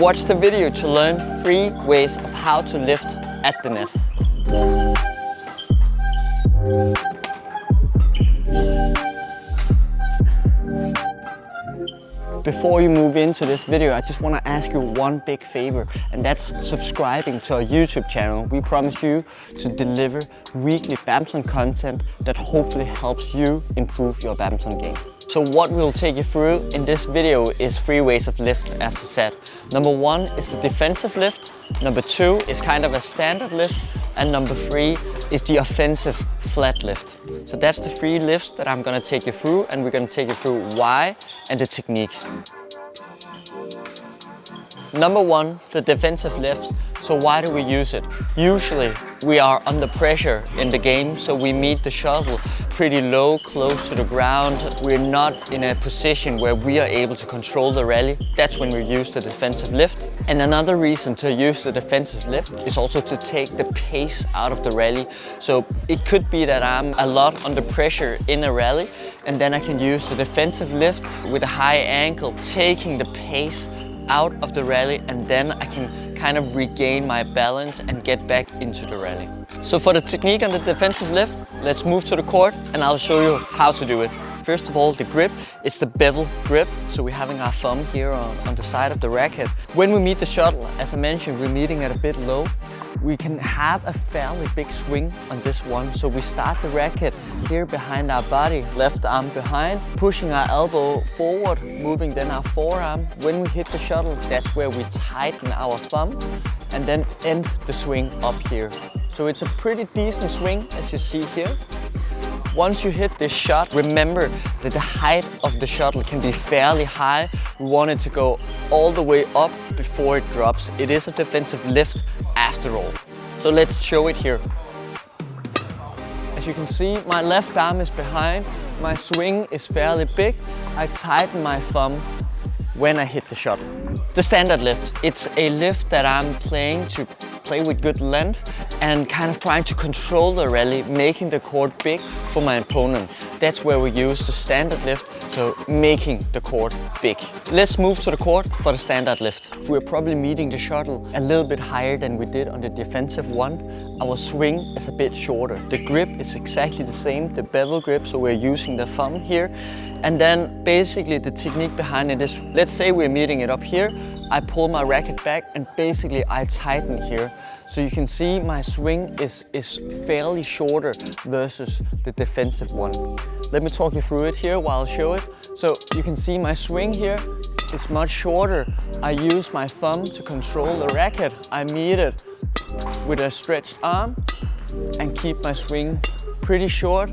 Watch the video to learn 3 ways of how to lift at the net. Before you move into this video, I just want to ask you one big favor, and that's subscribing to our YouTube channel. We promise you to deliver weekly badminton content that hopefully helps you improve your badminton game. So what we'll take you through in this video is 3 ways of lift, as I said. Number 1 is the defensive lift, number 2 is kind of a standard lift, and number 3 is the offensive flat lift. So that's the 3 lifts that I'm gonna take you through, and we're gonna take you through why and the technique. Number 1, the defensive lift. So why do we use it? Usually we are under pressure in the game, so we meet the shuttle pretty low, close to the ground. We're not in a position where we are able to control the rally. That's when we use the defensive lift. And another reason to use the defensive lift is also to take the pace out of the rally. So it could be that I'm a lot under pressure in a rally, and then I can use the defensive lift with a high ankle, taking the pace out of the rally, and then I can kind of regain my balance and get back into the rally. So for the technique on the defensive lift, let's move to the court and I'll show you how to do it. First of all, the grip, it's the bevel grip. So we're having our thumb here on the side of the racket. When we meet the shuttle, as I mentioned, we're meeting at a bit low. We can have a fairly big swing on this one. So we start the racket here behind our body, left arm behind, pushing our elbow forward, moving then our forearm. When we hit the shuttle, that's where we tighten our thumb and then end the swing up here. So it's a pretty decent swing, as you see here. Once you hit this shot, remember that the height of the shuttle can be fairly high. We want it to go all the way up before it drops. It is a defensive lift after all. So let's show it here. As you can see, my left arm is behind. My swing is fairly big. I tighten my thumb when I hit the shuttle. The standard lift, it's a lift that I'm playing to play with good length and kind of trying to control the rally, making the court big for my opponent. That's where we use the standard lift, so making the court big. Let's move to the court for the standard lift. We're probably meeting the shuttle a little bit higher than we did on the defensive one. Our swing is a bit shorter. The grip is exactly the same, the bevel grip, so we're using the thumb here. And then basically the technique behind it is, let's say we're meeting it up here, I pull my racket back and basically I tighten here. So you can see my swing is fairly shorter versus the defensive one. Let me talk you through it here while I show it. So you can see my swing here is much shorter. I use my thumb to control the racket. I meet it with a stretched arm and keep my swing pretty short,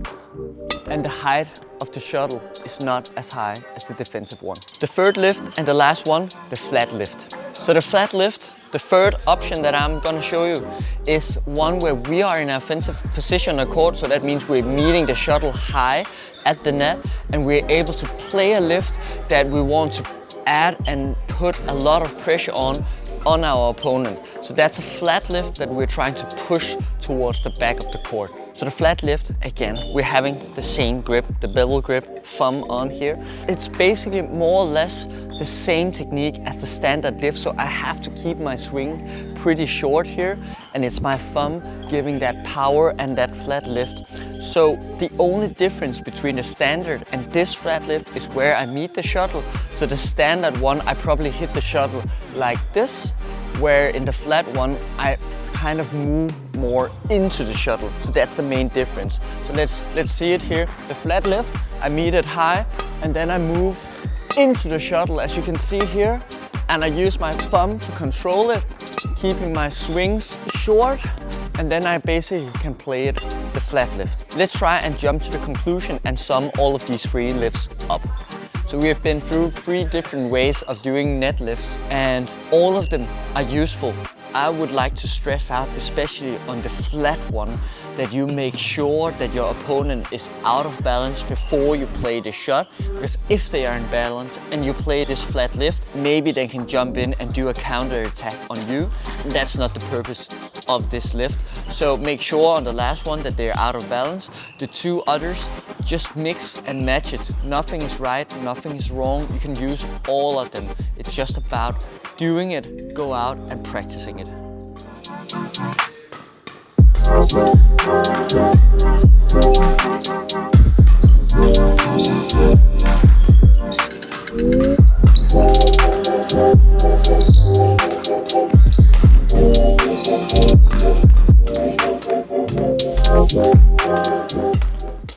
and the height of the shuttle is not as high as the defensive one. The third lift and the last one, the flat lift. So the flat lift, the third option that I'm gonna show you, is one where we are in an offensive position on the court. So that means we're meeting the shuttle high at the net and we're able to play a lift that we want to add and put a lot of pressure on our opponent. So that's a flat lift that we're trying to push towards the back of the court. So the flat lift, again, we're having the same grip, the bevel grip, thumb on here. It's basically more or less the same technique as the standard lift, so I have to keep my swing pretty short here, and it's my thumb giving that power and that flat lift. So the only difference between the standard and this flat lift is where I meet the shuttle. So the standard one, I probably hit the shuttle like this, where in the flat one, I kind of move more into the shuttle. So that's the main difference. So let's see it here. The flat lift, I meet it high and then I move into the shuttle, as you can see here. And I use my thumb to control it, keeping my swings short. And then I basically can play it the flat lift. Let's try and jump to the conclusion and sum all of these 3 lifts up. So we have been through 3 different ways of doing net lifts, and all of them are useful. I would like to stress out, especially on the flat one, that you make sure that your opponent is out of balance before you play the shot, because if they are in balance and you play this flat lift, maybe they can jump in and do a counter attack on you. And that's not the purpose of this lift. So make sure on the last one that they're out of balance. The 2 others, just mix and match it. Nothing is right, nothing is wrong. You can use all of them. It's just about doing it, go out and practicing it.